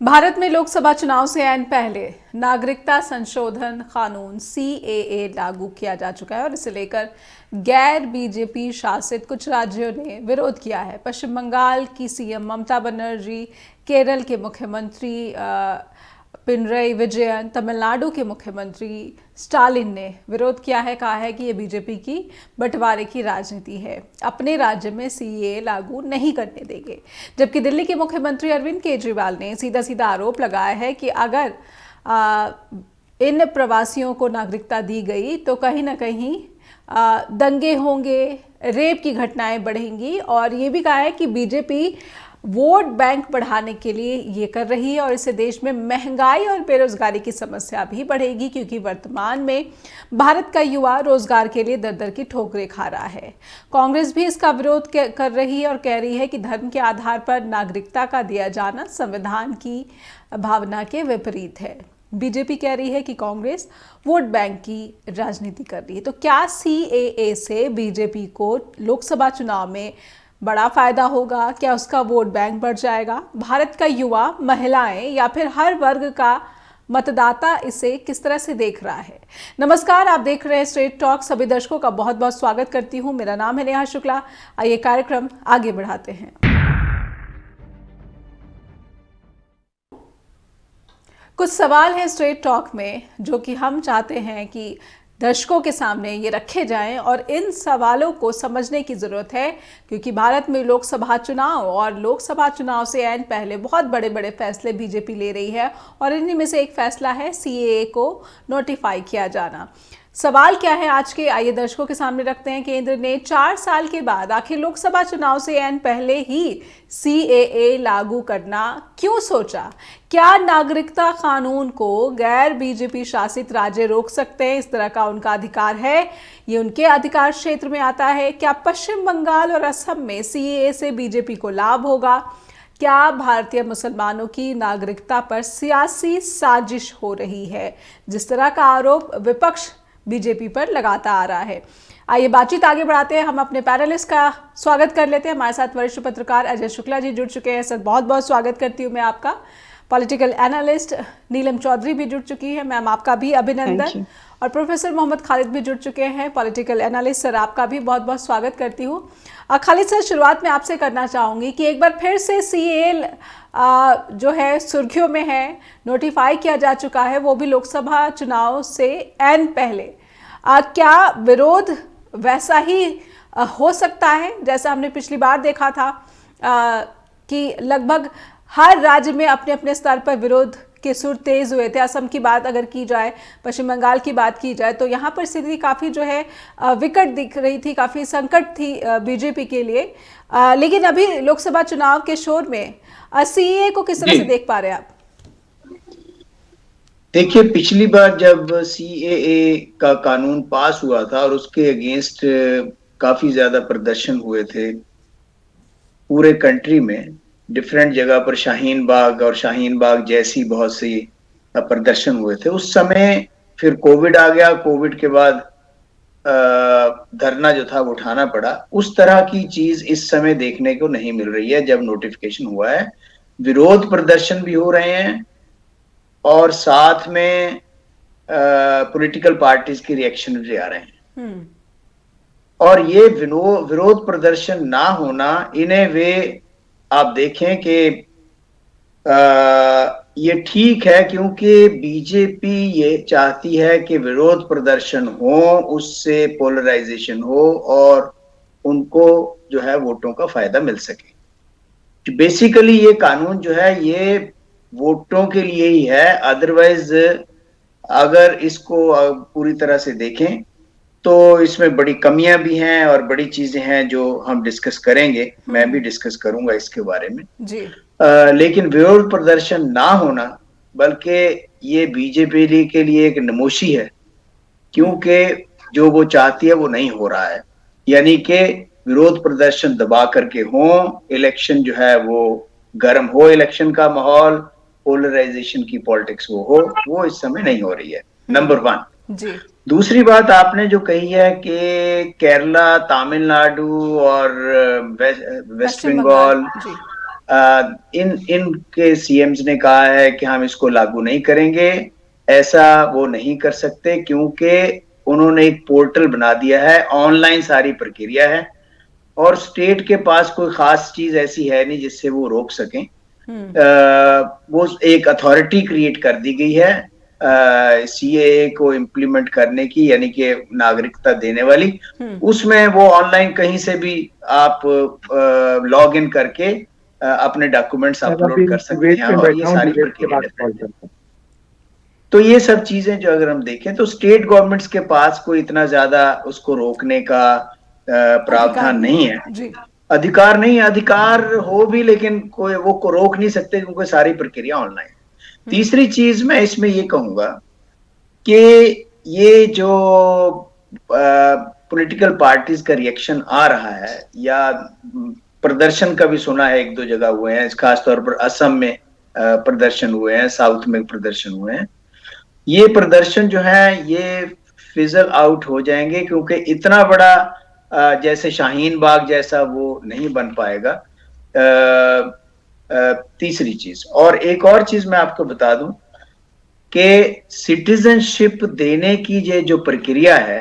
भारत में लोकसभा चुनाव से ऐन पहले नागरिकता संशोधन कानून सीएए लागू किया जा चुका है और इसे लेकर गैर बीजेपी शासित कुछ राज्यों ने विरोध किया है। पश्चिम बंगाल की सीएम ममता बनर्जी, केरल के मुख्यमंत्री पिनरई विजयन, तमिलनाडु के मुख्यमंत्री स्टालिन ने विरोध किया है। कहा है कि ये बीजेपी की बंटवारे की राजनीति है, अपने राज्य में सीएए लागू नहीं करने देंगे। जबकि दिल्ली के मुख्यमंत्री अरविंद केजरीवाल ने सीधा सीधा आरोप लगाया है कि अगर इन प्रवासियों को नागरिकता दी गई तो कहीं ना कहीं दंगे होंगे, रेप की घटनाएं बढ़ेंगी। और ये भी कहा है कि बीजेपी वोट बैंक बढ़ाने के लिए ये कर रही है और इससे देश में महंगाई और बेरोजगारी की समस्या भी बढ़ेगी, क्योंकि वर्तमान में भारत का युवा रोजगार के लिए दर दर की ठोकरें खा रहा है। कांग्रेस भी इसका विरोध कर रही है और कह रही है कि धर्म के आधार पर नागरिकता का दिया जाना संविधान की भावना के विपरीत है। बीजेपी कह रही है कि कांग्रेस वोट बैंक की राजनीति कर रही है। तो क्या सीएए से बीजेपी को लोकसभा चुनाव में बड़ा फायदा होगा? क्या उसका वोट बैंक बढ़ जाएगा? भारत का युवा, महिलाएं या फिर हर वर्ग का मतदाता इसे किस तरह से देख रहा है? नमस्कार, आप देख रहे हैं स्ट्रेट टॉक। सभी दर्शकों का बहुत बहुत स्वागत करती हूं। मेरा नाम है नेहा शुक्ला। आइए कार्यक्रम आगे बढ़ाते हैं। कुछ सवाल हैं स्ट्रेट टॉक में जो कि हम चाहते हैं कि दर्शकों के सामने ये रखे जाएं और इन सवालों को समझने की ज़रूरत है, क्योंकि भारत में लोकसभा चुनाव और लोकसभा चुनाव से ऐन पहले बहुत बड़े बड़े फैसले बीजेपी ले रही है और इन्हीं में से एक फैसला है सीएए को नोटिफाई किया जाना। सवाल क्या है आज के, आइए दर्शकों के सामने रखते हैं। केंद्र ने 4 साल के बाद आखिर लोकसभा चुनाव से ऐन पहले ही सीएए लागू करना क्यों सोचा? क्या नागरिकता कानून को गैर बीजेपी शासित राज्य रोक सकते हैं? इस तरह का उनका अधिकार है, ये उनके अधिकार क्षेत्र में आता है। क्या पश्चिम बंगाल और असम में सीएए से बीजेपी को लाभ होगा? क्या भारतीय मुसलमानों की नागरिकता पर सियासी साजिश हो रही है, जिस तरह का आरोप विपक्ष बीजेपी पर लगाता आ रहा है? आइए बातचीत आगे बढ़ाते हैं। हम अपने पैनलिस्ट का स्वागत कर लेते हैं। हमारे साथ वरिष्ठ पत्रकार अजय शुक्ला जी जुड़ चुके हैं। सर, बहुत बहुत स्वागत करती हूँ मैं आपका। पॉलिटिकल एनालिस्ट नीलम चौधरी भी जुड़ चुकी है, मैम आपका भी अभिनंदन। और प्रोफेसर मोहम्मद खालिद भी जुड़ चुके हैं, पॉलिटिकल एनालिस्ट। सर, आपका भी बहुत बहुत स्वागत करती हूँ। खालिद सर, शुरुआत में आपसे करना चाहूँगी कि एक बार फिर से सीएए जो है सुर्खियों में है, नोटिफाई किया जा चुका है, वो भी लोकसभा चुनाव से ऐन पहले। क्या विरोध वैसा ही हो सकता है जैसा हमने पिछली बार देखा था कि लगभग हर राज्य में अपने अपने स्तर पर विरोध के सुर तेज हुए थे? असम की बात अगर की जाए, पश्चिम बंगाल की बात की जाए, तो यहाँ पर स्थिति काफ़ी जो है विकट दिख रही थी, काफ़ी संकट थी बीजेपी के लिए। लेकिन अभी लोकसभा चुनाव के शोर में सीएए को किस तरह से देख पा रहे हैं आप? देखिए, पिछली बार जब सीएए का कानून पास हुआ था और उसके अगेंस्ट काफी ज्यादा प्रदर्शन हुए थे पूरे कंट्री में, डिफरेंट जगह पर शाहीन बाग और शाहीन बाग जैसी बहुत सी प्रदर्शन हुए थे। उस समय फिर कोविड आ गया। कोविड के बाद धरना जो था वो उठाना पड़ा। उस तरह की चीज इस समय देखने को नहीं मिल रही है। जब नोटिफिकेशन हुआ है, विरोध प्रदर्शन भी हो रहे हैं और साथ में पॉलिटिकल पार्टीज के रिएक्शन भी आ रहे हैं। और ये विरोध प्रदर्शन ना होना, इन्हें वे आप देखें कि ये ठीक है, क्योंकि बीजेपी ये चाहती है कि विरोध प्रदर्शन हो, उससे पोलराइजेशन हो और उनको जो है वोटों का फायदा मिल सके। बेसिकली ये कानून जो है ये वोटों के लिए ही है। अदरवाइज अगर इसको पूरी तरह से देखें तो इसमें बड़ी कमियां भी हैं और बड़ी चीजें हैं जो हम डिस्कस करेंगे। मैं भी डिस्कस करूंगा इसके बारे में जी। लेकिन विरोध प्रदर्शन ना होना बल्कि ये बीजेपी के लिए एक नमोशी है, क्योंकि जो वो चाहती है वो नहीं हो रहा है। यानी कि विरोध प्रदर्शन दबा करके हो, इलेक्शन जो है वो गर्म हो, इलेक्शन का माहौल, पोलराइजेशन की पॉलिटिक्स वो इस समय नहीं हो रही है। नंबर 1 जी। दूसरी बात आपने जो कही है कि केरला, तमिलनाडु और वेस्ट बंगाल इन इनके सीएम्स ने कहा है कि हम इसको लागू नहीं करेंगे। ऐसा वो नहीं कर सकते क्योंकि उन्होंने एक पोर्टल बना दिया है, ऑनलाइन सारी प्रक्रिया है और स्टेट के पास कोई खास चीज ऐसी है नहीं जिससे वो रोक सकें। वो एक अथॉरिटी क्रिएट कर दी गई है सीएए को इम्प्लीमेंट करने की, यानी कि नागरिकता देने वाली। उसमें वो ऑनलाइन कहीं से भी आप लॉग इन करके अपने डॉक्यूमेंट्स अपलोड कर सकते हैं और ये सारी प्रक्रिया डिफरेंट है। तो ये सब चीजें जो अगर हम देखें तो स्टेट गवर्नमेंट्स के पास कोई इतना ज्यादा उसको रोकने का प्रावधान नहीं है। जी। अधिकार नहीं, अधिकार हो भी लेकिन कोई वो को रोक नहीं सकते क्योंकि सारी प्रक्रिया ऑनलाइन। तीसरी चीज मैं इसमें ये कहूंगा कि ये जो पॉलिटिकल पार्टीज का रिएक्शन आ रहा है या प्रदर्शन का भी सुना है, एक दो जगह हुए हैं, खासतौर पर असम में प्रदर्शन हुए हैं, साउथ में प्रदर्शन हुए हैं। ये प्रदर्शन जो है ये फिजल आउट हो जाएंगे क्योंकि इतना बड़ा जैसे शाहीन बाग जैसा वो नहीं बन पाएगा। तीसरी चीज, और एक और चीज मैं आपको बता दूं कि सिटीजनशिप देने की ये जो प्रक्रिया है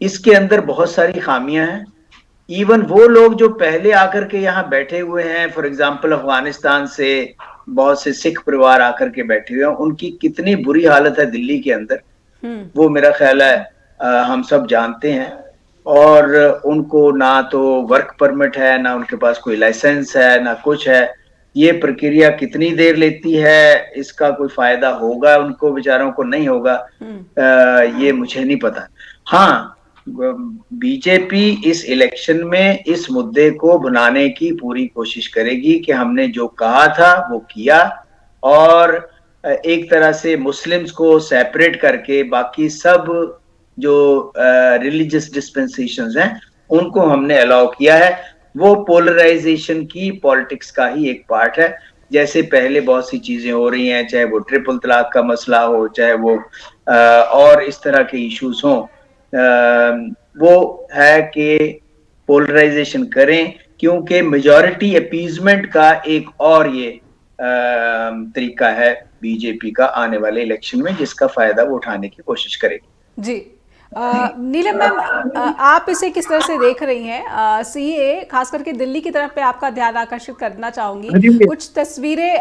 इसके अंदर बहुत सारी खामियां हैं। इवन वो लोग जो पहले आकर के यहाँ बैठे हुए हैं, फॉर एग्जाम्पल अफगानिस्तान से बहुत से सिख परिवार आकर के बैठे हुए हैं, उनकी कितनी बुरी हालत है दिल्ली के अंदर, वो मेरा ख्याल है हम सब जानते हैं। और उनको ना तो वर्क परमिट है, ना उनके पास कोई लाइसेंस है, ना कुछ है। ये प्रक्रिया कितनी देर लेती है, इसका कोई फायदा होगा उनको बेचारों को, नहीं होगा, ये मुझे नहीं पता। हाँ, बीजेपी इस इलेक्शन में इस मुद्दे को भुनाने की पूरी कोशिश करेगी कि हमने जो कहा था वो किया, और एक तरह से मुस्लिम्स को सेपरेट करके बाकी सब जो रिलीजियस डिस्पेंसेशंस हैं उनको हमने अलाउ किया है। वो पोलराइजेशन की पॉलिटिक्स का ही एक पार्ट है। जैसे पहले बहुत सी चीजें हो रही हैं, चाहे वो ट्रिपल तलाक का मसला हो, चाहे वो और इस तरह के इश्यूज हों, वो है कि पोलराइजेशन करें क्योंकि मेजॉरिटी अपीजमेंट का एक और ये तरीका है बीजेपी का आने वाले इलेक्शन में, जिसका फायदा वो उठाने की कोशिश करेगी। जी। नीलम मैम, आप इसे किस तरह से देख रही हैं? सीए खास करके दिल्ली की तरफ पे आपका ध्यान आकर्षित करना चाहूंगी। कुछ तस्वीरें,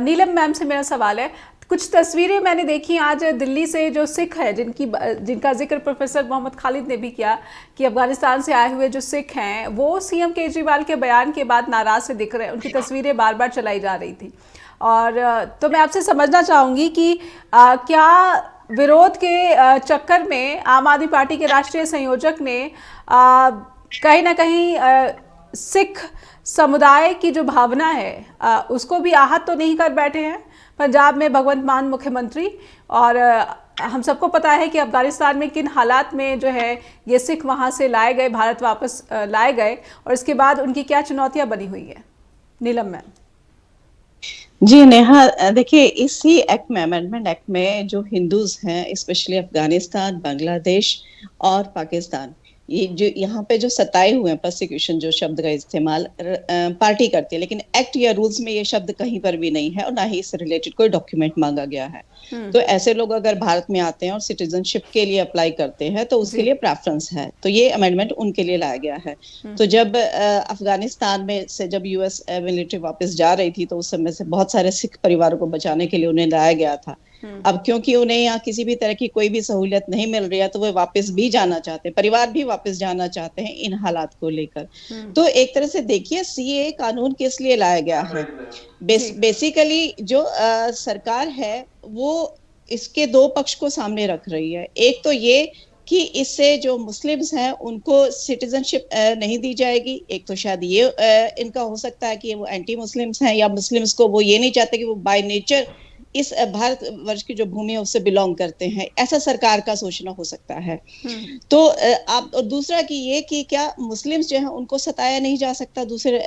नीलम मैम से मेरा सवाल है, कुछ तस्वीरें मैंने देखी आज दिल्ली से, जो सिख है जिनका जिक्र प्रोफेसर मोहम्मद खालिद ने भी किया कि अफगानिस्तान से आए हुए जो सिख हैं वो सीएम केजरीवाल के बयान के बाद नाराज से दिख रहे हैं। उनकी तस्वीरें बार बार चलाई जा रही थी। और तो मैं आपसे समझना चाहूँगी कि क्या विरोध के चक्कर में आम आदमी पार्टी के राष्ट्रीय संयोजक ने कहीं ना कहीं सिख समुदाय की जो भावना है उसको भी आहत तो नहीं कर बैठे हैं? पंजाब में भगवंत मान मुख्यमंत्री, और हम सबको पता है कि अफगानिस्तान में किन हालात में जो है ये सिख वहाँ से लाए गए, भारत वापस लाए गए, और इसके बाद उनकी क्या चुनौतियाँ बनी हुई है। नीलम मैम। जी नेहा, देखिए इसी एक्ट में, अमेंडमेंट एक्ट में, जो हिंदूज हैं स्पेशली अफगानिस्तान, बांग्लादेश और पाकिस्तान, ये जो यहाँ पे जो सताए हुए हैं, प्रोसिक्यूशन जो शब्द का इस्तेमाल पार्टी करती है, लेकिन एक्ट या रूल्स में ये शब्द कहीं पर भी नहीं है और ना ही इससे रिलेटेड कोई डॉक्यूमेंट मांगा गया है। तो ऐसे लोग अगर भारत में आते हैं और सिटीजनशिप के लिए अप्लाई करते हैं तो उसके लिए प्रेफरेंस है, तो ये अमेंडमेंट उनके लिए लाया गया है। तो जब अफगानिस्तान में से जब यूएस मिलिट्री वापस जा रही थी तो उस समय से बहुत सारे सिख परिवारों को बचाने के लिए उन्हें लाया गया था। अब क्योंकि उन्हें यहाँ किसी भी तरह की कोई भी सहूलियत नहीं मिल रही है तो वे वापस भी जाना चाहते हैं, परिवार भी वापस जाना चाहते हैं इन हालात को लेकर। तो एक तरह से देखिए सीए कानून किस लिए लाया गया है। बेसिकली जो सरकार है वो इसके दो पक्ष को सामने रख रही है। एक तो ये कि इससे जो मुस्लिम्स हैं उनको सिटीजनशिप नहीं दी जाएगी। एक तो शायद ये इनका हो सकता है कि वो एंटी मुस्लिम्स हैं, या मुस्लिम्स को वो ये नहीं चाहते कि वो बाय नेचर इस भारत वर्ष की जो भूमि है उससे बिलोंग करते हैं, ऐसा सरकार का सोचना हो सकता है। तो आप, और दूसरा कि ये कि क्या मुस्लिम्स जो है उनको सताया नहीं जा सकता दूसरे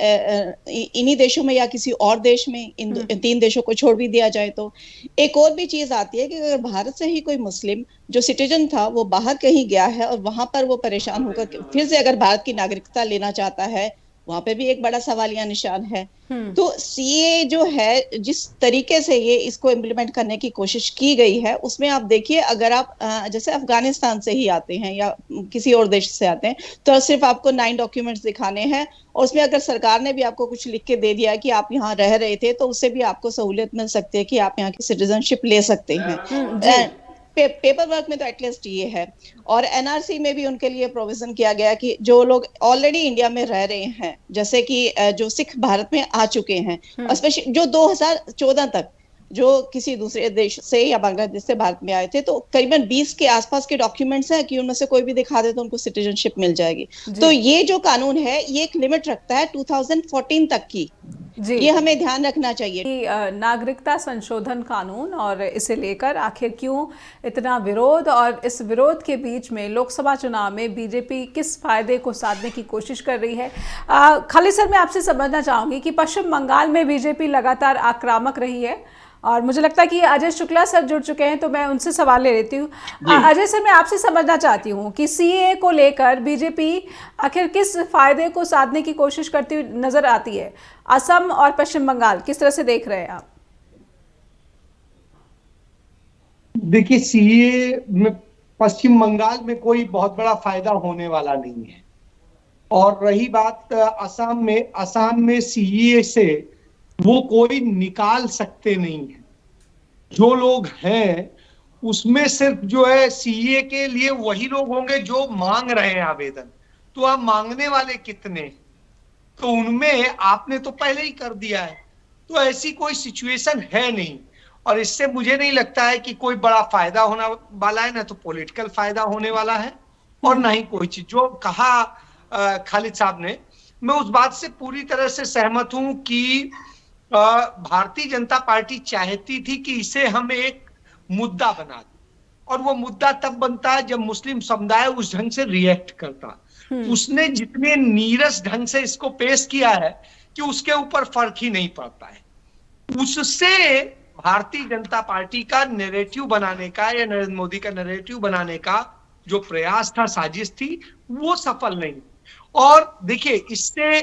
इन्हीं देशों में या किसी और देश में, इन तीन देशों को छोड़ भी दिया जाए। तो एक और भी चीज आती है कि अगर भारत से ही कोई मुस्लिम जो सिटीजन था वो बाहर कहीं गया है और वहां पर वो परेशान होकर फिर से अगर भारत की नागरिकता लेना चाहता है, वहां पे भी एक बड़ा सवालिया निशान है। तो सीए जो है, जिस तरीके से ये इसको इम्प्लीमेंट करने की कोशिश की गई है, उसमें आप देखिए, अगर आप जैसे अफगानिस्तान से ही आते हैं या किसी और देश से आते हैं, तो सिर्फ आपको 9 डॉक्यूमेंट्स दिखाने हैं, और उसमें अगर सरकार ने भी आपको कुछ लिख के दे दिया कि आप यहाँ रह रहे थे, तो उससे भी आपको सहूलियत मिल सकती है कि आप यहाँ की सिटीजनशिप ले सकते हैं। पेपर वर्क में तो एटलीस्ट ये है। और एनआरसी में भी उनके लिए प्रोविजन किया गया कि जो लोग ऑलरेडी इंडिया में रह रहे हैं, जैसे कि जो सिख भारत में आ चुके हैं, स्पेशली जो 2014 तक जो किसी दूसरे देश से या बांग्लादेश से भारत में आए थे, तो करीबन 20 के आसपास के डॉक्यूमेंट्स हैं कि उनमें से कोई भी दिखा दे तो उनको सिटीजनशिप मिल जाएगी। तो ये जो कानून है, ये एक लिमिट रखता है 2014 तक की। जी, ये हमें ध्यान रखना चाहिए कि नागरिकता संशोधन कानून, और इसे लेकर आखिर क्यों इतना विरोध, और इस विरोध के बीच में लोकसभा चुनाव में बीजेपी किस फायदे को साधने की कोशिश कर रही है। खालिद सर, मैं आपसे समझना चाहूंगी कि पश्चिम बंगाल में बीजेपी लगातार आक्रामक रही है, और मुझे लगता है कि अजय शुक्ला सर जुड़ चुके हैं, तो मैं उनसे सवाल ले लेती हूँ। अजय सर, मैं आपसे समझना चाहती हूँ कि सीए को लेकर बीजेपी आखिर किस फायदे को साधने की कोशिश करती हुई नजर आती है। असम और पश्चिम बंगाल किस तरह से देख रहे हैं आप? देखिए, सीए में पश्चिम बंगाल में कोई बहुत बड़ा फायदा होने वाला नहीं है। और रही बात असम में सीए से वो कोई निकाल सकते नहीं है। जो लोग हैं उसमें सिर्फ जो है सीए के लिए वही लोग होंगे जो मांग रहे हैं आवेदन। तो आप मांगने वाले कितने, तो उनमें आपने तो पहले ही कर दिया है। तो ऐसी कोई सिचुएशन है नहीं, और इससे मुझे नहीं लगता है कि कोई बड़ा फायदा होने वाला है, ना तो पॉलिटिकल फायदा होने वाला है और ना ही कोई चीज। जो कहा खालिद साहब ने, मैं उस बात से पूरी तरह से सहमत हूं कि भारतीय जनता पार्टी चाहती थी कि इसे हम एक मुद्दा बना दें, और वो मुद्दा तब बनता है जब मुस्लिम समुदाय उस ढंग से रिएक्ट करता। उसने जितने नीरस ढंग से इसको पेश किया है कि उसके ऊपर फर्क ही नहीं पड़ता है। उससे भारतीय जनता पार्टी का नैरेटिव बनाने का या नरेंद्र मोदी का नैरेटिव बनाने का जो प्रयास था, साजिश थी, वो सफल नहीं। और देखिए, इससे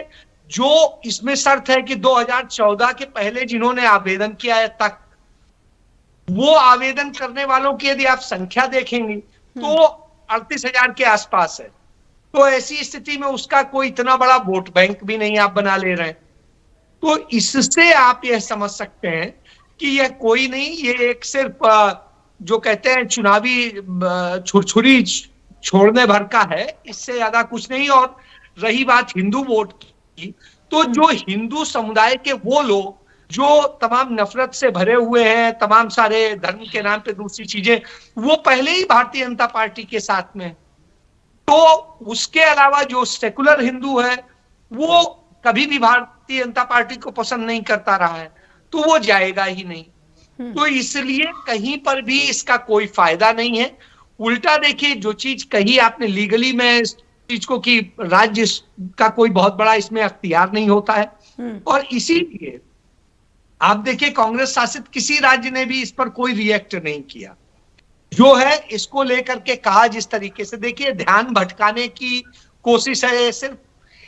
जो इसमें शर्त है कि 2014 के पहले जिन्होंने आवेदन किया है तक, वो आवेदन करने वालों की यदि आप संख्या देखेंगे तो 38,000 के आसपास है। तो ऐसी स्थिति में उसका कोई इतना बड़ा वोट बैंक भी नहीं आप बना ले रहे हैं। तो इससे आप यह समझ सकते हैं कि यह कोई नहीं, ये एक सिर्फ जो कहते हैं चुनावी छुरछुरी छोड़ने भर का है, इससे ज्यादा कुछ नहीं। और रही बात हिंदू वोट की, तो जो हिंदू समुदाय के वो लोग जो तमाम नफरत से भरे हुए हैं, तमाम सारे धर्म के नाम पे दूसरी चीजें, वो पहले ही भारतीय जनता पार्टी के साथ में। तो उसके अलावा जो सेकुलर हिंदू है वो कभी भी भारतीय जनता पार्टी को पसंद नहीं करता रहा है, तो वो जाएगा ही नहीं। तो इसलिए कहीं पर भी इसका कोई फायदा नहीं है। उल्टा देखिए, जो चीज कही आपने लीगली में इस चीज को कि राज्य का कोई बहुत बड़ा इसमें अख्तियार नहीं होता है, और इसीलिए आप देखिए कांग्रेस शासित किसी राज्य ने भी इस पर कोई रिएक्ट नहीं किया। जो है इसको लेकर के कहा जिस तरीके से, देखिए ध्यान भटकाने की कोशिश है, सिर्फ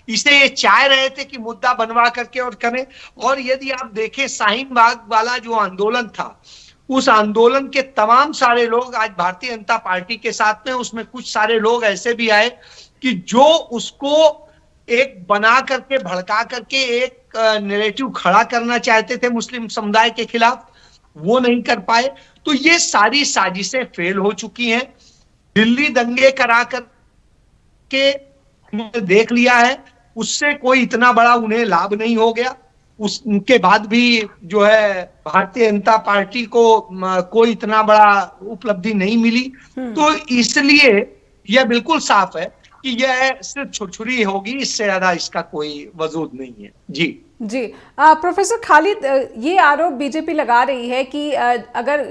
इसे ये चाह रहे थे कि मुद्दा बनवा करके और करें। और यदि आप देखें शाहीन बाग वाला जो आंदोलन था, उस आंदोलन के तमाम सारे लोग आज भारतीय जनता पार्टी के साथ में, उसमें कुछ सारे लोग ऐसे भी आए कि जो उसको एक बना करके भड़का करके एक नैरेटिव खड़ा करना चाहते थे मुस्लिम समुदाय के खिलाफ, वो नहीं कर पाए। तो ये सारी साजिशें फेल हो चुकी हैं। दिल्ली दंगे करा कर के देख लिया है, उससे कोई इतना बड़ा उन्हें लाभ नहीं हो गया। उसके बाद भी जो है भारतीय जनता पार्टी को कोई इतना बड़ा उपलब्धि नहीं मिली। तो इसलिए यह बिल्कुल साफ है कि यह सिर्फ छुरछुरी होगी, इससे ज्यादा इसका कोई वजूद नहीं है। जी प्रोफेसर खालिद, ये आरोप बीजेपी लगा रही है कि अगर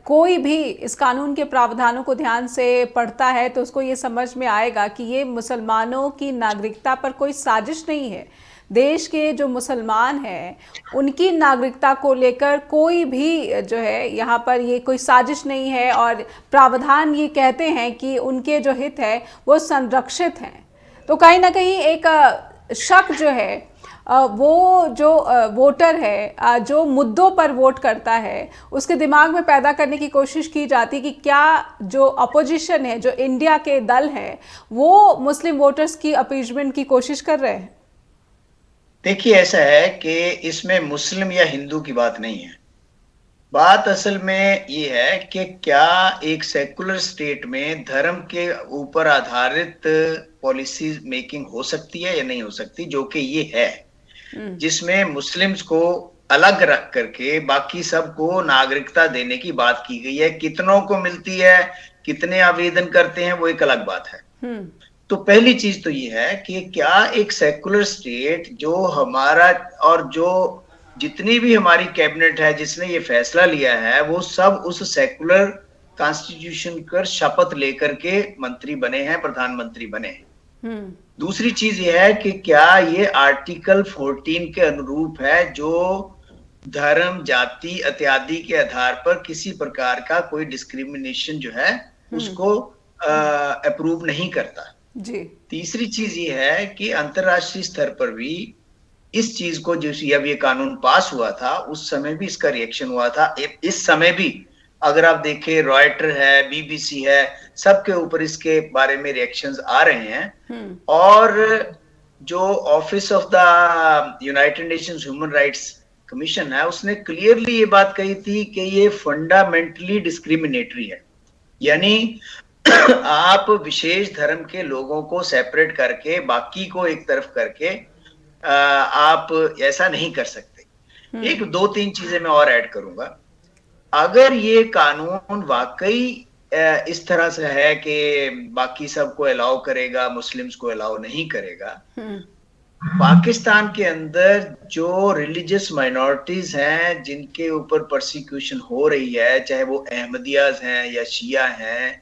कोई भी इस कानून के प्रावधानों को ध्यान से पढ़ता है तो उसको ये समझ में आएगा कि ये मुसलमानों की नागरिकता पर कोई साजिश नहीं है। देश के जो मुसलमान हैं उनकी नागरिकता को लेकर कोई भी जो है यहाँ पर ये कोई साजिश नहीं है, और प्रावधान ये कहते हैं कि उनके जो हित है वो संरक्षित हैं। तो कहीं ना कहीं एक शक जो है वो जो वोटर है जो मुद्दों पर वोट करता है उसके दिमाग में पैदा करने की कोशिश की जाती है कि क्या जो अपोजिशन है, जो इंडिया के दल है, वो मुस्लिम वोटर्स की अपीजमेंट की कोशिश कर रहे हैं। देखिए, ऐसा है कि इसमें मुस्लिम या हिंदू की बात नहीं है। बात असल में ये है कि क्या एक सेकुलर स्टेट में धर्म के ऊपर आधारित पॉलिसी मेकिंग हो सकती है या नहीं हो सकती, जो कि ये है, जिसमें मुस्लिम्स को अलग रख करके बाकी सबको नागरिकता देने की बात की गई है। कितनों को मिलती है, कितने आवेदन करते हैं, वो एक अलग बात है। तो पहली चीज तो ये है कि क्या एक सेकुलर स्टेट जो हमारा और जो जितनी भी हमारी कैबिनेट है जिसने ये फैसला लिया है, वो सब उस सेकुलर कॉन्स्टिट्यूशन कर शपथ लेकर के मंत्री बने हैं, प्रधानमंत्री बने हैं। दूसरी चीज ये है कि क्या ये आर्टिकल 14 के अनुरूप है, जो धर्म, जाति इत्यादि के आधार पर किसी प्रकार का कोई डिस्क्रिमिनेशन जो है उसको अप्रूव नहीं करता। जी। तीसरी चीज ये है कि अंतरराष्ट्रीय स्तर पर भी इस चीज को, जो जब ये कानून पास हुआ था उस समय भी इसका रिएक्शन हुआ था। इस समय भी अगर आप देखें, रॉयटर है, बीबीसी है, सबके ऊपर इसके बारे में रिएक्शंस आ रहे हैं। और जो office of the United Nations human rights commission है, उसने क्लियरली ये बात कही थी कि ये फंडामेंटली डिस्क्रिमिनेटरी है। यानी आप विशेष धर्म के लोगों को सेपरेट करके बाकी को एक तरफ करके आप ऐसा नहीं कर सकते। एक दो तीन चीजें मैं और ऐड करूंगा। अगर ये कानून वाकई इस तरह से है कि बाकी सबको अलाउ करेगा, मुस्लिम्स को अलाउ नहीं करेगा, पाकिस्तान के अंदर जो रिलीजियस माइनॉरिटीज हैं जिनके ऊपर परसिक्यूशन हो रही है, चाहे वो अहमदियाज हैं या शिया हैं,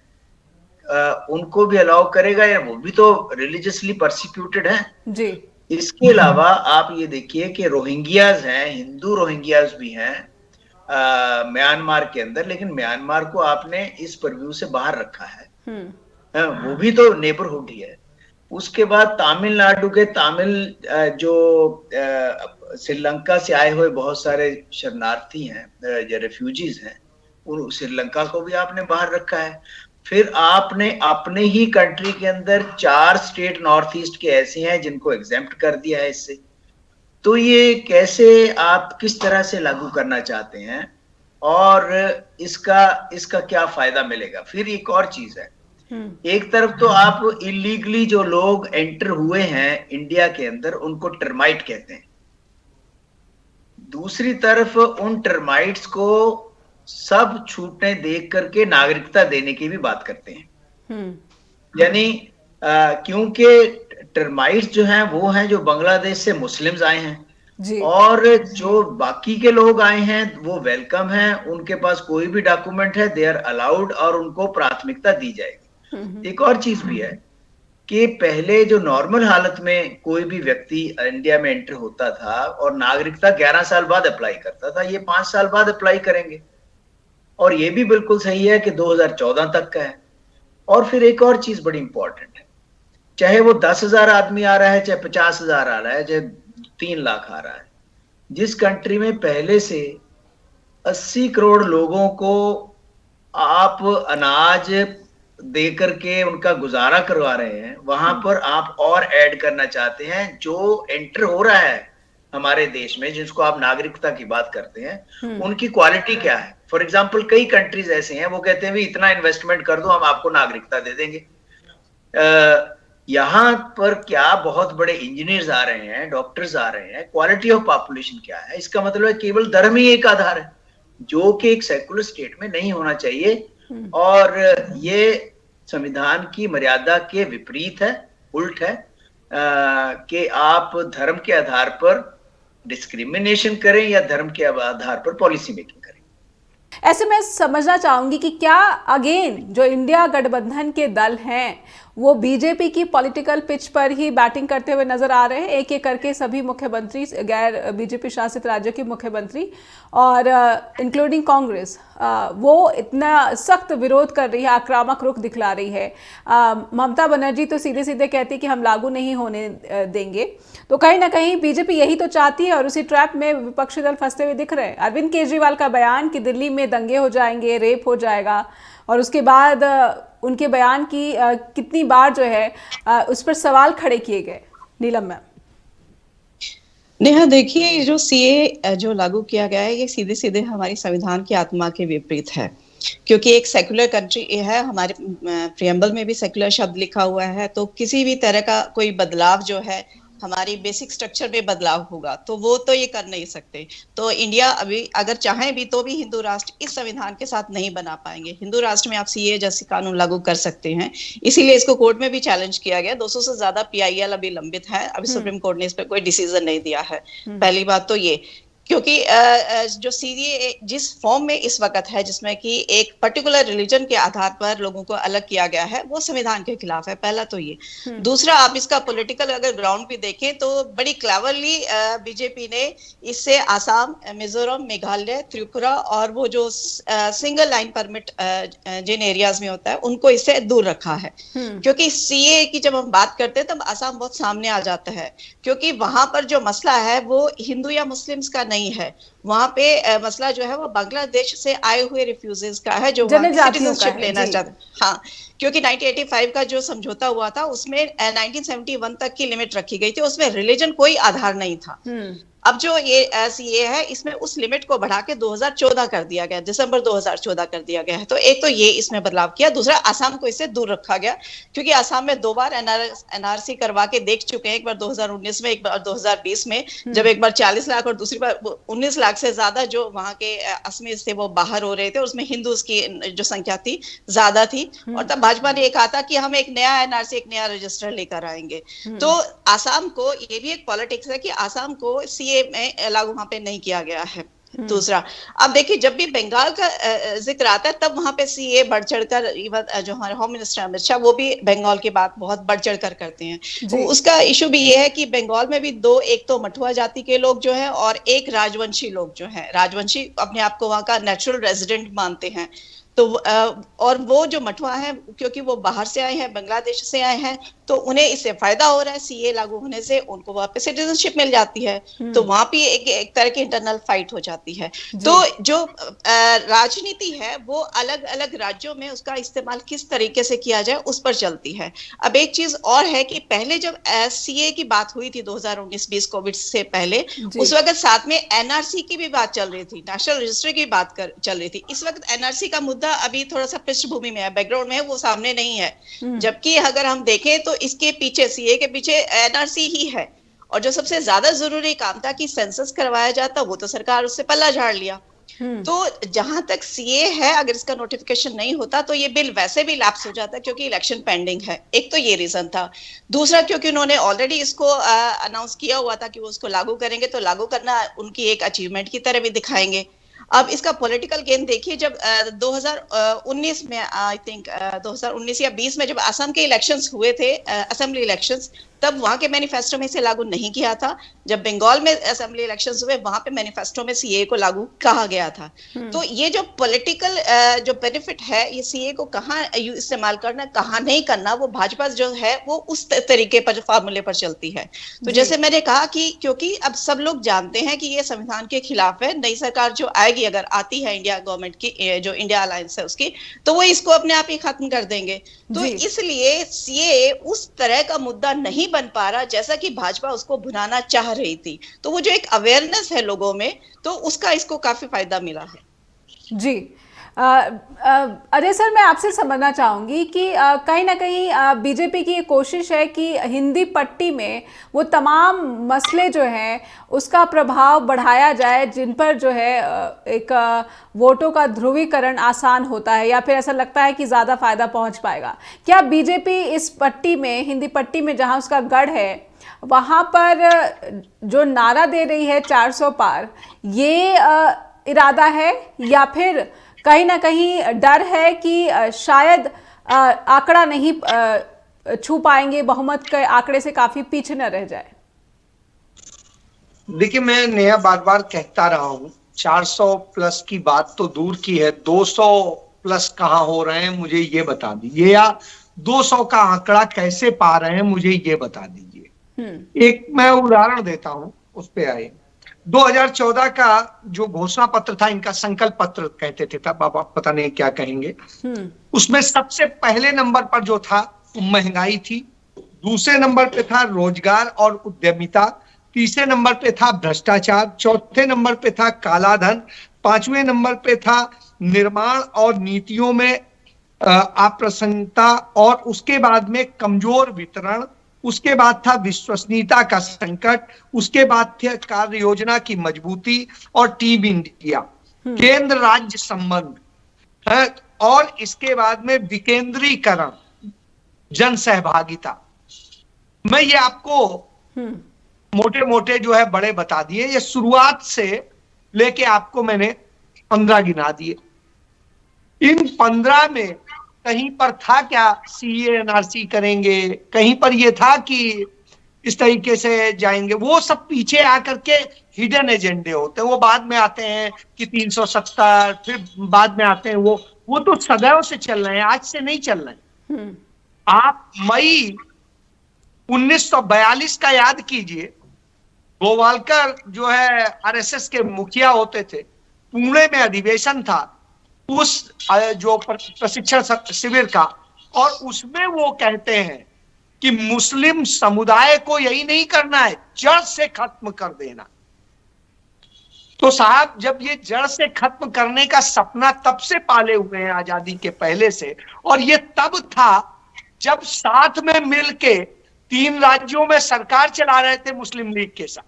उनको भी अलाउ करेगा या वो भी तो रिलीजियसली परसिक्यूटेड हैं। जी। इसके अलावा आप ये देखिए कि रोहिंग्याज हैं, हिंदू रोहिंग्याज भी हैं म्यांमार के अंदर, लेकिन म्यांमार को आपने इस परव्यू से बाहर रखा है। वो भी तो नेबरहुड ही है। उसके बाद तमिलनाडु के जो श्रीलंका से आए हुए बहुत सारे शरणार्थी हैं, जो रेफ्यूजीज हैं, उन श्रीलंका को भी आपने बाहर रखा है। फिर आपने अपने ही कंट्री के अंदर 4 स्टेट नॉर्थ ईस्ट के ऐसे हैं जिनको एग्जेम्प्ट कर दिया है इससे। तो ये कैसे, आप किस तरह से लागू करना चाहते हैं और इसका क्या फायदा मिलेगा? फिर एक और चीज है, एक तरफ तो आप इलीगली जो लोग एंटर हुए हैं इंडिया के अंदर उनको टर्माइट कहते हैं, दूसरी तरफ उन टर्माइट्स को सब छूटें देख करके नागरिकता देने की भी बात करते हैं। यानी क्योंकि टर्माइट्स जो हैं वो हैं जो बांग्लादेश से मुस्लिम्स आए हैं जी। और जो बाकी के लोग आए हैं वो वेलकम हैं, उनके पास कोई भी डॉक्यूमेंट है, दे आर अलाउड और उनको प्राथमिकता दी जाएगी। एक और चीज भी है कि पहले जो नॉर्मल हालत में कोई भी व्यक्ति इंडिया में एंटर होता था और नागरिकता 11 साल बाद अप्लाई करता था, ये 5 साल बाद अप्लाई करेंगे। और ये भी बिल्कुल सही है कि 2014 तक का है। और फिर एक और चीज बड़ी इंपॉर्टेंट है, चाहे वो 10,000 आदमी आ रहा है, चाहे 50,000 आ रहा है, चाहे 3 लाख आ रहा है, जिस कंट्री में पहले से 80 करोड़ लोगों को आप अनाज दे करके उनका गुजारा करवा रहे हैं, वहां पर आप और ऐड करना चाहते हैं जो एंटर हो रहा है हमारे देश में, जिसको आप नागरिकता की बात करते हैं, उनकी क्वालिटी क्या है। फॉर एग्जाम्पल कई कंट्रीज ऐसे हैं वो कहते हैं भी इतना इन्वेस्टमेंट कर दो, हम आपको नागरिकता दे देंगे। यहाँ पर क्या बहुत बड़े इंजीनियर्स आ रहे हैं, डॉक्टर्स आ रहे हैं, क्वालिटी ऑफ पॉपुलेशन क्या है? इसका मतलब है केवल धर्म ही एक आधार है, जो कि एक सेकुलर स्टेट में नहीं होना चाहिए। और ये संविधान की मर्यादा के विपरीत है, उल्ट है कि आप धर्म के आधार पर डिस्क्रिमिनेशन करें या धर्म के आधार पर पॉलिसी मेकिंग करें। ऐसे मैं समझना चाहूंगी कि क्या अगेन जो इंडिया गठबंधन के दल हैं वो बीजेपी की पॉलिटिकल पिच पर ही बैटिंग करते हुए नजर आ रहे हैं, एक एक करके सभी मुख्यमंत्री, गैर बीजेपी शासित राज्यों के मुख्यमंत्री और इंक्लूडिंग कांग्रेस, वो इतना सख्त विरोध कर रही है, आक्रामक रुख दिखला रही है। ममता बनर्जी तो सीधे सीधे कहती है कि हम लागू नहीं होने देंगे। तो कहीं ना कहीं बीजेपी यही तो चाहती है और उसी ट्रैप में विपक्षी दल फंसते हुए दिख रहे हैं। अरविंद केजरीवाल का बयान कि दिल्ली में दंगे हो जाएंगे, रेप हो जाएगा, और उसके बाद उनके बयान की कितनी बार जो है उस पर सवाल खड़े किए गए। नीलम मैम। नेहा, देखिए, जो सीए जो लागू किया गया है, ये सीधे सीधे हमारी संविधान की आत्मा के विपरीत है, क्योंकि एक सेक्युलर कंट्री है, हमारे प्रियम्बल में भी सेक्युलर शब्द लिखा हुआ है। तो किसी भी तरह का कोई बदलाव जो है हमारी बेसिक स्ट्रक्चर में बदलाव होगा, तो वो तो ये कर नहीं सकते। तो इंडिया अभी अगर चाहें भी तो भी हिंदू राष्ट्र इस संविधान के साथ नहीं बना पाएंगे। हिंदू राष्ट्र में आप सीए जैसे कानून लागू कर सकते हैं, इसीलिए इसको कोर्ट में भी चैलेंज किया गया। 200 से ज्यादा पीआईएल अभी लंबित है, अभी सुप्रीम कोर्ट ने इस पर कोई डिसीजन नहीं दिया है। पहली बात तो ये, क्योंकि जो सीए जिस फॉर्म में इस वक्त है, जिसमें कि एक पर्टिकुलर रिलीजन के आधार पर लोगों को अलग किया गया है, वो संविधान के खिलाफ है। पहला तो ये। दूसरा, आप इसका पॉलिटिकल अगर ग्राउंड भी देखें तो बड़ी क्लेवरली बीजेपी ने इससे आसाम, मिजोरम, मेघालय, त्रिपुरा और वो जो सिंगल लाइन परमिट जिन एरियाज में होता है, उनको इससे दूर रखा है। क्योंकि सीए की जब हम बात करते हैं तब आसाम बहुत सामने आ जाता है, क्योंकि वहां पर जो मसला है वो हिंदू या मुस्लिम्स का नहीं है। वहां पे मसला जो है वो बांग्लादेश से आए हुए रिफ्यूजीज का है, जो सिटीजनशिप लेना चाहते हैं। हाँ, क्योंकि 1985 का जो समझौता हुआ था उसमें 1971 तक की लिमिट रखी गई थी, उसमें रिलीजन कोई आधार नहीं था। अब जो ये सीए है, इसमें उस लिमिट को बढ़ा के 2014 कर दिया गया, दिसंबर 2014 कर दिया गया है। तो एक तो ये इसमें बदलाव किया। दूसरा, आसाम को इससे दूर रखा गया, क्योंकि आसाम में 2 बार एनआरसी करवा के देख चुके हैं, एक बार 2019 में, एक बार 2020 में, जब एक बार 40 लाख और दूसरी बार 19 लाख से ज्यादा जो वहां के असमीज थे वो बाहर हो रहे थे, उसमें हिंदूज की जो संख्या थी ज्यादा थी। और तब भाजपा ने कहा था कि हम एक नया एनआरसी, एक नया रजिस्टर लेकर आएंगे। तो आसाम को, ये भी एक पॉलिटिक्स है कि आसाम को सीए में लागू वहां पे नहीं किया गया है। दूसरा, अब देखिए, जब भी बंगाल का जिक्र आता है तब वहां पे सीए बढ़ चढ़कर, इवन जो हमारे होम मिनिस्टर अमित शाह, वो भी बंगाल की बात बहुत बढ़ चढ़कर करते हैं। उसका इशू भी ये है कि बंगाल में भी दो, एक तो मठुआ जाति के लोग जो है और एक राजवंशी लोग जो है, राजवंशी अपने आप को वहां का नेचुरल रेजिडेंट मानते हैं। तो और वो जो मठुआ है, क्योंकि वो बाहर से आए हैं, बांग्लादेश से आए हैं, तो उन्हें इससे फायदा हो रहा है। सीए लागू होने से उनको वहां पे सिटीजनशिप मिल जाती है, तो वहां पे एक तरह की इंटरनल फाइट हो जाती है। तो जो राजनीति है वो अलग अलग राज्यों में उसका इस्तेमाल किस तरीके से किया जाए उस पर चलती है। अब एक चीज और है कि पहले जब सीए की बात हुई थी 2019-20 कोविड से पहले, उस वक्त साथ में एनआरसी की भी बात चल रही थी, नेशनल रजिस्टर की बात चल रही थी। इस वक्त एनआरसी का मुद्दा अभी थोड़ा सा पृष्ठभूमि में है, बैकग्राउंड में है, वो सामने नहीं है। जबकि अगर हम देखें तो इसके पीछे, सीए के पीछे एनआरसी ही है। और जो सबसे ज्यादा जरूरी काम था कि सेंसस करवाया जाता, वो तो सरकार उससे पल्ला झाड़ लिया। तो जहां तक सीए है, अगर इसका नोटिफिकेशन नहीं होता तो ये बिल वैसे भी लैप्स हो जाता, क्योंकि इलेक्शन पेंडिंग है। एक तो ये रीजन था। दूसरा, क्योंकि उन्होंने ऑलरेडी इसको अनाउंस किया हुआ था कि वो उसको लागू करेंगे, तो लागू करना उनकी एक अचीवमेंट की तरह भी दिखाएंगे। अब इसका पॉलिटिकल गेन देखिए, जब 2019 में, आई थिंक 2019 या 20 में जब असम के इलेक्शंस हुए थे, असेंबली इलेक्शंस, तब वहां के मैनिफेस्टो में इसे लागू नहीं किया था। जब बंगाल में असेंबली इलेक्शंस हुए, वहां पे मैनिफेस्टो में सीए को लागू कहा गया था। तो ये जो पॉलिटिकल जो बेनिफिट है, ये सीए को कहाँ इस्तेमाल करना, कहाँ नहीं करना, वो भाजपा जो है वो उस तरीके पर, फार्मूले पर चलती है। तो जैसे मैंने कहा कि क्योंकि अब सब लोग जानते हैं कि ये संविधान के खिलाफ है, नई सरकार जो आएगी, अगर आती है इंडिया गवर्नमेंट की, जो इंडिया अलायंस है उसकी, तो वो इसको अपने आप ही खत्म कर देंगे। तो इसलिए सीए उस तरह का मुद्दा नहीं बन पा रहा जैसा कि भाजपा उसको भुनाना चाह रही थी। तो वो जो एक अवेयरनेस है लोगों में, तो उसका इसको काफी फायदा मिला है। जी, अजय सर, मैं आपसे समझना चाहूँगी कि कहीं ना कहीं बीजेपी की ये कोशिश है कि हिंदी पट्टी में वो तमाम मसले जो हैं उसका प्रभाव बढ़ाया जाए, जिन पर जो है एक वोटों का ध्रुवीकरण आसान होता है, या फिर ऐसा लगता है कि ज़्यादा फायदा पहुंच पाएगा। क्या बीजेपी इस पट्टी में, हिंदी पट्टी में जहां उसका गढ़ है, वहां पर जो नारा दे रही है 400 पार, ये इरादा है, या फिर कहीं ना कहीं डर है कि शायद आंकड़ा नहीं छू पाएंगे, बहुमत के आंकड़े से काफी पीछे न रह जाए? देखिए, मैं नेहा बार बार कहता रहा हूं, 400 प्लस की बात तो दूर की है, 200 प्लस कहां हो रहे हैं मुझे ये बता दीजिए, या 200 का आंकड़ा कैसे पा रहे हैं मुझे ये बता दीजिए। एक मैं उदाहरण देता हूं, उस पे आए। 2014 का जो घोषणा पत्र था, इनका संकल्प पत्र कहते थे, तब आप पता नहीं क्या कहेंगे, उसमें सबसे पहले नंबर पर जो था महंगाई थी, दूसरे नंबर पे था रोजगार और उद्यमिता, तीसरे नंबर पे था भ्रष्टाचार, चौथे नंबर पे था काला धन, पांचवें नंबर पे था निर्माण और नीतियों में अप्रसन्नता, और उसके बाद में कमजोर वितरण, उसके बाद था विश्वसनीयता का संकट, उसके बाद थे कार्य योजना की मजबूती और टीम इंडिया, केंद्र राज्य संबंध है, और इसके बाद में विकेंद्रीकरण, जन सहभागिता। मैं ये आपको मोटे मोटे जो है बड़े बता दिए, ये शुरुआत से लेके आपको मैंने 15 गिना दिए। इन 15 में कहीं पर था क्या सीए एनआरसी करेंगे, कहीं पर ये था कि इस तरीके से जाएंगे, वो सब पीछे आकर के हिडन एजेंडे होते हैं, वो बाद में आते हैं कि 370, फिर बाद में आते हैं, वो तो सदैव से चल रहे हैं, आज से नहीं चल रहे हैं। आप मई 1942 का याद कीजिए, गोवालकर जो है आरएसएस के मुखिया होते थे, पुणे में अधिवेशन था उस जो प्रशिक्षण शिविर का, और उसमें वो कहते हैं कि मुस्लिम समुदाय को यही नहीं करना है, जड़ से खत्म कर देना। तो साहब, जब ये जड़ से खत्म करने का सपना तब से पाले हुए हैं आजादी के पहले से, और ये तब था जब साथ में मिलके 3 राज्यों में सरकार चला रहे थे मुस्लिम लीग के साथ,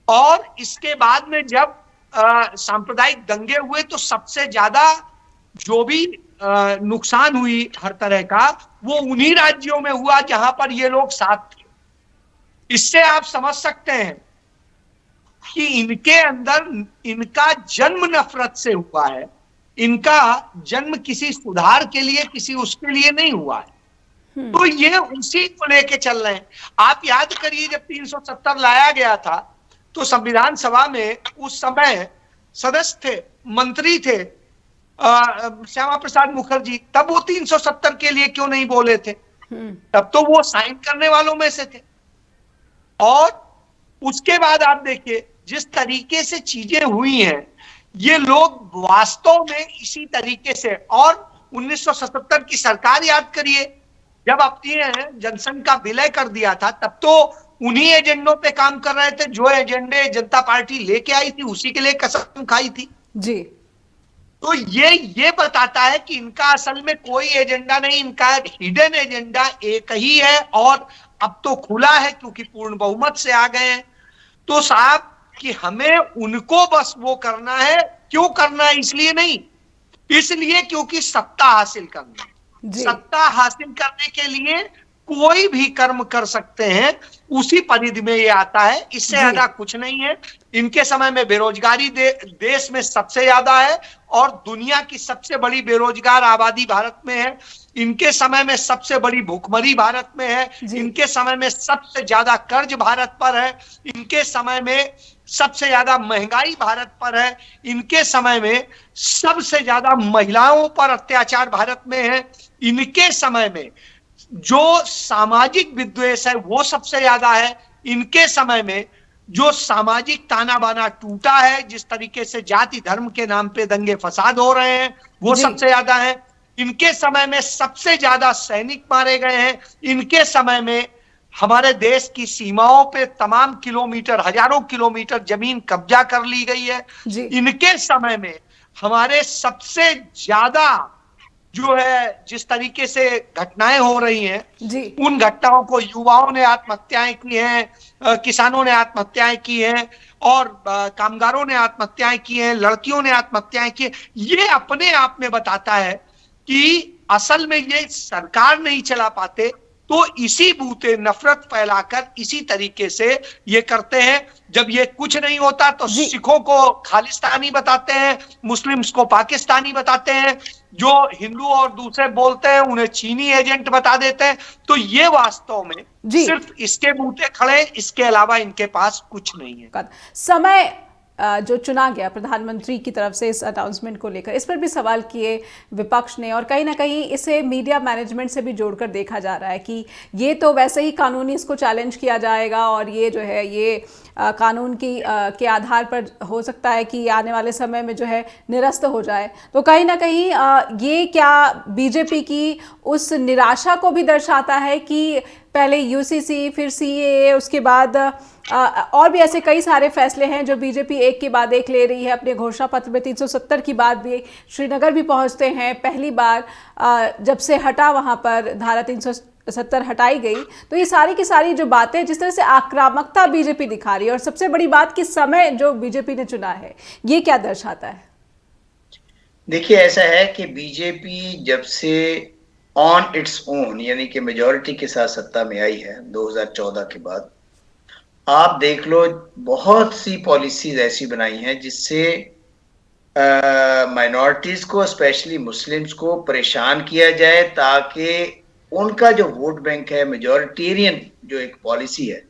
और इसके बाद में जब सांप्रदायिक दंगे हुए तो सबसे ज्यादा जो भी नुकसान हुई हर तरह का, वो उन्हीं राज्यों में हुआ जहां पर ये लोग साथ थे। इससे आप समझ सकते हैं कि इनके अंदर, इनका जन्म नफरत से हुआ है, इनका जन्म किसी सुधार के लिए, किसी उसके लिए नहीं हुआ है। तो ये उसी को लेके चल रहे हैं। आप याद करिए, जब 370 लाया गया था तो संविधान सभा में उस समय सदस्य थे, मंत्री थे श्यामा प्रसाद मुखर्जी, तब वो 370 के लिए क्यों नहीं बोले थे? तब तो वो साइन करने वालों में से थे। और उसके बाद आप देखिए जिस तरीके से चीजें हुई हैं, ये लोग वास्तव में इसी तरीके से, और 1977 की सरकार याद करिए, जब अपनी जनसंघ का विलय कर दिया था, तब तो उन्हीं एजेंडों पे काम कर रहे थे जो एजेंडे जनता पार्टी लेके आई थी, उसी के लिए कसम खाई थी जी। तो ये बताता है कि इनका असल में कोई एजेंडा नहीं, इनका हिडन एजेंडा एक ही है, और अब तो खुला है क्योंकि पूर्ण बहुमत से आ गए हैं। तो साहब, कि हमें उनको बस वो करना है, क्यों करना है? इसलिए नहीं, इसलिए क्योंकि सत्ता हासिल करना है। सत्ता हासिल करने के लिए कोई भी कर्म कर सकते हैं, उसी परिधि में ये आता है, इससे ज्यादा कुछ नहीं है। इनके समय में बेरोजगारी देश में सबसे ज्यादा है, और दुनिया की सबसे बड़ी बेरोजगार आबादी भारत में है। इनके समय में सबसे बड़ी भूखमरी भारत में है। इनके समय में सबसे ज्यादा कर्ज भारत पर है। इनके समय में सबसे ज्यादा महंगाई भारत पर है। इनके समय में सबसे ज्यादा महिलाओं पर अत्याचार भारत में है। इनके समय में जो सामाजिक विद्वेष है वो सबसे ज्यादा है। इनके समय में जो सामाजिक ताना बाना टूटा है, जिस तरीके से जाति धर्म के नाम पे दंगे फसाद हो रहे हैं, वो सबसे ज्यादा है। इनके समय में सबसे ज्यादा सैनिक मारे गए हैं। इनके समय में हमारे देश की सीमाओं पे तमाम किलोमीटर, हजारों किलोमीटर जमीन कब्जा कर ली गई है। इनके समय में हमारे सबसे ज्यादा जो है जिस तरीके से घटनाएं हो रही हैं, उन घटनाओं को युवाओं ने आत्महत्याएं की हैं, किसानों ने आत्महत्याएं की हैं, और कामगारों ने आत्महत्याएं की हैं, लड़कियों ने आत्महत्याएं की हैं। ये अपने आप में बताता है कि असल में ये सरकार नहीं चला पाते, तो इसी बूते नफरत फैलाकर इसी तरीके से ये करते हैं। जब ये कुछ नहीं होता तो सिखों को खालिस्तानी बताते हैं, मुस्लिम्स को पाकिस्तानी बताते हैं। जो हिंदू और दूसरे बोलते हैं उन्हें चीनी एजेंट बता देते हैं। तो ये वास्तव में जी। सिर्फ इसके बूते खड़े, इसके अलावा इनके पास कुछ नहीं है। समय जो चुना गया प्रधानमंत्री की तरफ से इस अनाउंसमेंट को लेकर, इस पर भी सवाल किए विपक्ष ने, और कहीं ना कहीं इसे मीडिया मैनेजमेंट से भी जोड़कर देखा जा रहा है कि ये तो वैसे ही कानूनी इसको चैलेंज किया जाएगा और ये जो है ये कानून की के आधार पर हो सकता है कि आने वाले समय में जो है निरस्त हो जाए। तो कहीं ना कहीं ये क्या बीजेपी की उस निराशा को भी दर्शाता है कि पहले यूसीसी, फिर सीएए, उसके बाद और भी ऐसे कई सारे फैसले हैं जो बीजेपी एक के बाद एक ले रही है। अपने घोषणा पत्र में 370 की बात भी, श्रीनगर भी पहुंचते हैं पहली बार जब से हटा वहां पर धारा 370 हटाई गई। तो ये सारी की सारी जो बातें, जिस तरह से आक्रामकता बीजेपी दिखा रही है, और सबसे बड़ी बात कि समय जो बीजेपी ने चुना है, ये क्या दर्शाता है? देखिए, ऐसा है कि बीजेपी जब से ऑन इट्स ओन यानी कि मेजॉरिटी के साथ सत्ता में आई है 2014 के बाद, आप देख लो बहुत सी पॉलिसीज ऐसी बनाई हैं जिससे माइनॉरिटीज को, स्पेशली मुस्लिम्स को परेशान किया जाए ताकि उनका जो वोट बैंक है, मेजॉरिटेरियन जो एक पॉलिसी है,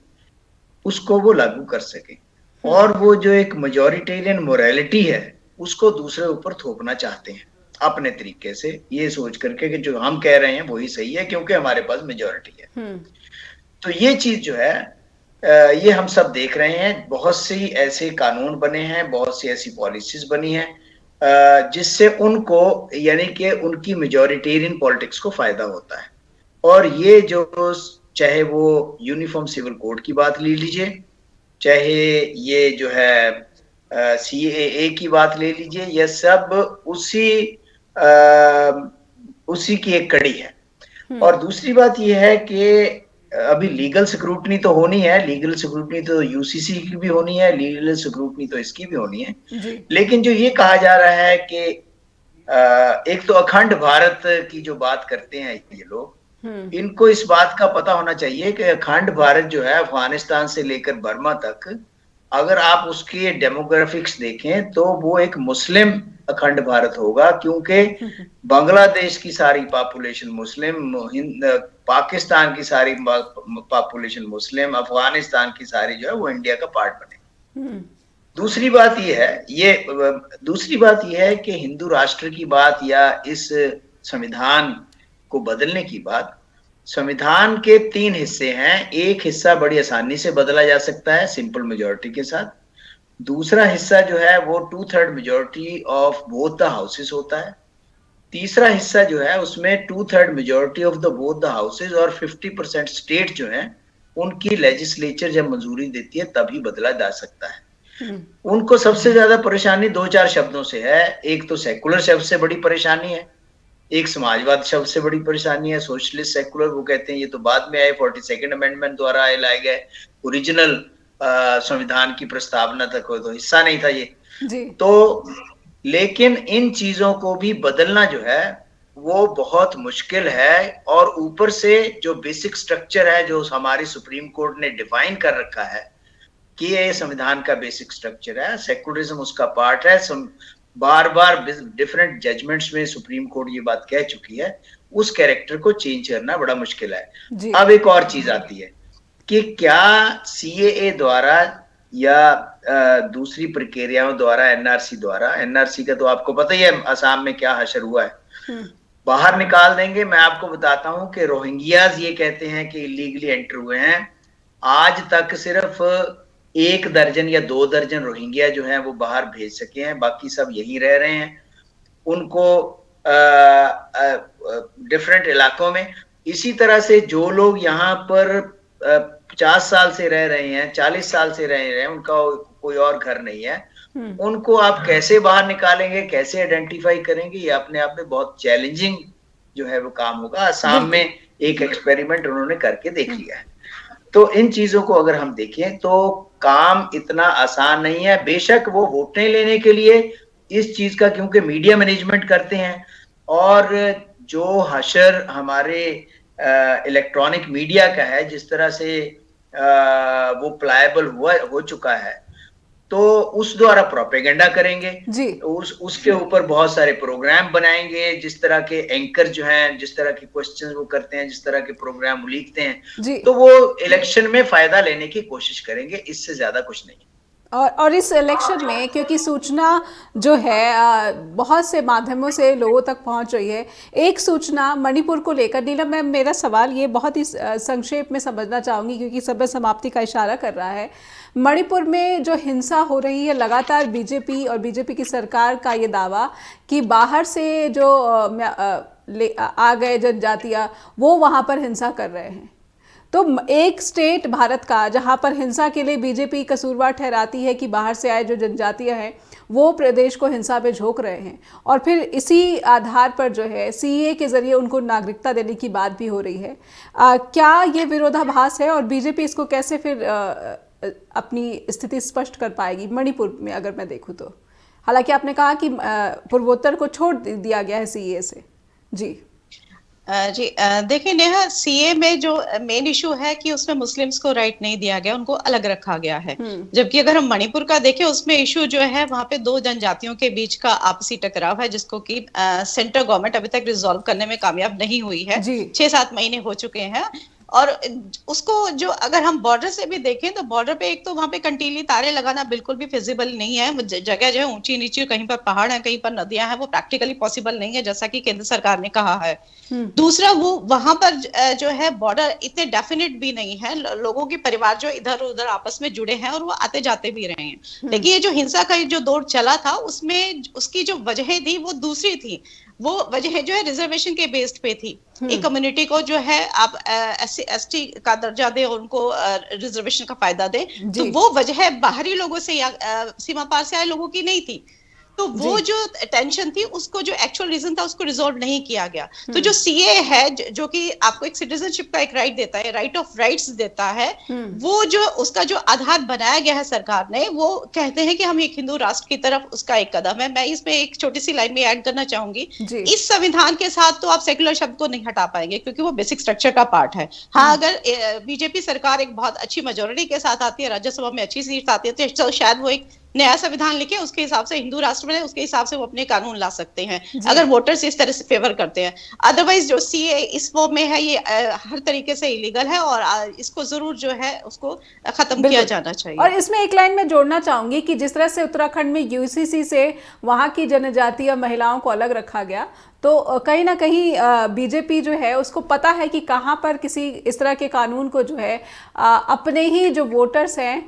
उसको वो लागू कर सके। और वो जो एक मेजॉरिटेरियन मोरालिटी है उसको दूसरे ऊपर थोपना चाहते हैं अपने तरीके से, ये सोच करके कि जो हम कह रहे हैं वही सही है क्योंकि हमारे पास मेजॉरिटी है। तो ये चीज जो है ये हम सब देख रहे हैं। बहुत सी ऐसे कानून बने हैं, बहुत सी ऐसी पॉलिसीज बनी हैं जिससे उनको, यानी कि उनकी मेजॉरिटेरियन पॉलिटिक्स को फायदा होता है। और ये जो, चाहे वो यूनिफॉर्म सिविल कोड की बात ले लीजिए, चाहे ये जो है सीएए की बात ले लीजिए, यह सब उसी की एक कड़ी है। और दूसरी बात यह है कि अभी लीगल स्क्रूटनी तो होनी है, लीगल स्क्रूटनी तो यूसीसी की भी होनी है, लीगल स्क्रूटनी तो इसकी भी होनी है। लेकिन जो ये कहा जा रहा है कि एक तो अखंड भारत की जो बात करते हैं ये लोग, इनको इस बात का पता होना चाहिए कि अखंड भारत जो है अफगानिस्तान से लेकर बर्मा तक, अगर आप उसके डेमोग्राफिक्स देखें तो वो एक मुस्लिम अखंड भारत होगा, क्योंकि बांग्लादेश की सारी पॉपुलेशन मुस्लिम, पाकिस्तान की सारी पॉपुलेशन मुस्लिम, अफगानिस्तान की सारी जो है वो इंडिया का पार्ट बने। दूसरी बात यह है कि हिंदू राष्ट्र की बात या इस संविधान को बदलने की बात, संविधान के 3 हिस्से हैं। एक हिस्सा बड़ी आसानी से बदला जा सकता है सिंपल मेजॉरिटी के साथ। दूसरा हिस्सा जो है वो 2/3 majority of both the houses होता है। तीसरा हिस्सा जो है उसमें 2/3 majority of the both the houses और 50% स्टेट जो है उनकी लेजिस्लेचर जब मंजूरी देती है तभी बदला जा सकता है। उनको सबसे ज्यादा परेशानी 2-4 शब्दों से है। एक तो सेकुलर शब्द से बड़ी परेशानी है, एक समाजवाद शब्द से बड़ी परेशानी है। सोशलिस्ट सेकुलर वो कहते हैं ये तो बाद में आए, 42nd अमेंडमेंट द्वारा लाए गए, ओरिजिनल संविधान की प्रस्तावना तक तो हिस्सा नहीं था ये जी। तो लेकिन इन चीजों को भी बदलना जो है वो बहुत मुश्किल है। और ऊपर से जो बेसिक स्ट्रक्चर है जो हमारी सुप्रीम कोर्ट ने डिफाइन कर रखा है कि ये संविधान का बेसिक स्ट्रक्चर है, सेकुलरिज्म उसका पार्ट है। बार बार डिफरेंट जजमेंट्स में सुप्रीम कोर्ट ये बात कह चुकी है, उस कैरेक्टर को चेंज करना बड़ा मुश्किल है। अब एक और चीज आती है कि क्या सीएए द्वारा या दूसरी प्रक्रियाओं द्वारा, एनआरसी द्वारा, एनआरसी का तो आपको पता ही है असम में क्या हशर हुआ है, बाहर निकाल देंगे। मैं आपको बताता हूं कि रोहिंग्याज ये कहते हैं कि इलीगली एंटर हुए हैं। आज तक सिर्फ 1 दर्जन या 2 दर्जन रोहिंग्या जो हैं वो बाहर भेज सके हैं, बाकी सब यहीं रह रहे हैं। उनको डिफरेंट इलाकों में, इसी तरह से जो लोग यहाँ पर 50 साल से रह रहे हैं, 40 साल से रह रहे हैं, उनका कोई और घर नहीं है, उनको आप कैसे बाहर निकालेंगे, कैसे आइडेंटिफाई करेंगे, ये अपने आप में बहुत चैलेंजिंग जो है वो काम होगा। असम में एक एक्सपेरिमेंट उन्होंने करके देख लिया है। तो इन चीजों को अगर हम देखें तो काम इतना आसान नहीं है। बेशक वो वोटें लेने के लिए इस चीज का क्योंकि मीडिया मैनेजमेंट करते हैं, और जो हशर हमारे इलेक्ट्रॉनिक मीडिया का है, जिस तरह से वो प्लायबल हो चुका है, तो उस द्वारा प्रोपेगेंडा करेंगे जी। उसके ऊपर बहुत सारे प्रोग्राम बनाएंगे, जिस तरह के एंकर जो हैं, जिस तरह के क्वेश्चन वो करते हैं, जिस तरह के प्रोग्राम वो लिखते हैं, तो वो इलेक्शन में फायदा लेने की कोशिश करेंगे, इससे ज्यादा कुछ नहीं। और इस इलेक्शन में क्योंकि सूचना जो है बहुत से माध्यमों से लोगों तक पहुंच रही है, एक सूचना मणिपुर को लेकर, नीलम मैम मेरा सवाल ये बहुत ही संक्षेप में समझना चाहूँगी क्योंकि समय समाप्ति का इशारा कर रहा है। मणिपुर में जो हिंसा हो रही है, लगातार बीजेपी और बीजेपी की सरकार का ये दावा कि बाहर से जो आ गए जनजातियाँ वो वहाँ पर हिंसा कर रहे हैं। तो एक स्टेट भारत का जहां पर हिंसा के लिए बीजेपी कसूरवार ठहराती है कि बाहर से आए जो जनजातियां हैं वो प्रदेश को हिंसा पे झोंक रहे हैं, और फिर इसी आधार पर जो है सीएए के जरिए उनको नागरिकता देने की बात भी हो रही है। क्या ये विरोधाभास है और बीजेपी इसको कैसे फिर अपनी स्थिति स्पष्ट कर पाएगी मणिपुर में, अगर मैं देखूँ तो? हालांकि आपने कहा कि पूर्वोत्तर को छोड़ दिया गया है सीएए से। जी देखिए नेहा, सीए में जो मेन इशू है कि उसमें मुस्लिम्स को राइट नहीं दिया गया, उनको अलग रखा गया है। जबकि अगर हम मणिपुर का देखें, उसमें इशू जो है वहां पे दो जनजातियों के बीच का आपसी टकराव है, जिसको कि सेंट्रल गवर्नमेंट अभी तक रिजॉल्व करने में कामयाब नहीं हुई है। 6-7 महीने हो चुके हैं। और उसको जो अगर हम बॉर्डर से भी देखें तो बॉर्डर पे एक तो वहां पे कंटीली तारे लगाना बिल्कुल भी फिजिबल नहीं है। जगह जो है ऊंची नीची, कहीं पर पहाड़ है, कहीं पर नदियां हैं, वो प्रैक्टिकली पॉसिबल नहीं है, जैसा कि केंद्र सरकार ने कहा है। दूसरा, वो वहां पर जो है बॉर्डर इतने डेफिनेट भी नहीं है, लोगों के परिवार जो इधर उधर आपस में जुड़े हैं और वो आते जाते भी रहे हैं। लेकिन ये जो हिंसा का जो दौर चला था उसमें उसकी जो वजह थी वो दूसरी थी। वो वजह जो है रिजर्वेशन के बेस्ड पे थी। एक कम्युनिटी को जो है आप SC/ST का दर्जा दे और उनको रिजर्वेशन का फायदा दे, तो वो वजह बाहरी लोगों से या सीमा पार से आए लोगों की नहीं थी। तो वो जो टेंशन थी, उसको जो एक्चुअल रीजन था उसको रिजॉल्व नहीं किया गया। तो जो सीए है जो कि आपको एक सिटीजनशिप का एक राइट देता है, राइट ऑफ राइट्स देता है, वो जो उसका जो आधार बनाया गया है सरकार ने, वो कहते हैं कि हम एक हिंदू राष्ट्र की तरफ उसका एक कदम है। मैं इसमें एक छोटी सी लाइन में ऐड करना चाहूंगी, इस संविधान के साथ तो आप सेक्युलर शब्द को नहीं हटा पाएंगे क्योंकि वो बेसिक स्ट्रक्चर का पार्ट है। हाँ, अगर बीजेपी सरकार एक बहुत अच्छी मेजोरिटी के साथ आती है, राज्यसभा में अच्छी सीट आती है, तो शायद वो एक नया संविधान लिखे, उसके हिसाब से हिंदू राष्ट्र बने, उसके हिसाब से वो अपने कानून ला सकते हैं अगर वोटर्स इस तरह से फेवर करते हैं। अदरवाइज जो सीए इस फॉर्म में है, ये हर तरीके से इलीगल है और इसको जरूर जो है उसको खत्म किया जाना चाहिए। और इसमें एक लाइन में जोड़ना चाहूंगी कि जिस तरह से उत्तराखंड में यूसीसी से वहां की जनजातीय महिलाओं को अलग रखा गया, तो कहीं ना कहीं बीजेपी जो है उसको पता है कि कहाँ पर किसी इस तरह के कानून को जो है अपने ही जो वोटर्स हैं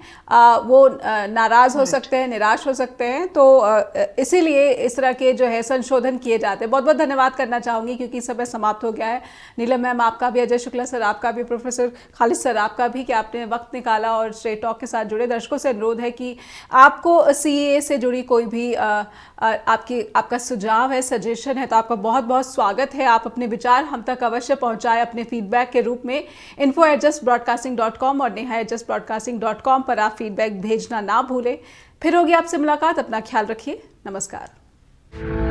वो नाराज हो सकते हैं, निराश हो सकते हैं। तो इसीलिए इस तरह के जो है संशोधन किए जाते हैं। बहुत बहुत धन्यवाद करना चाहूँगी क्योंकि समय समाप्त हो गया है। नीलम मैम आपका भी, अजय शुक्ला सर आपका भी, प्रोफेसर खालिद सर आपका भी, कि आपने वक्त निकाला और स्ट्रेट टॉक के साथ जुड़े। दर्शकों से अनुरोध है कि आपको सीएए से जुड़ी कोई भी आपका सुझाव है, सजेशन है, तो आपका बहुत बहुत स्वागत है। आप अपने विचार हम तक अवश्य पहुंचाएं अपने फीडबैक के रूप में। info@justbroadcasting.com और neha@justbroadcasting.com पर आप फीडबैक भेजना ना भूलें। फिर होगी आपसे मुलाकात। अपना ख्याल रखिए। नमस्कार।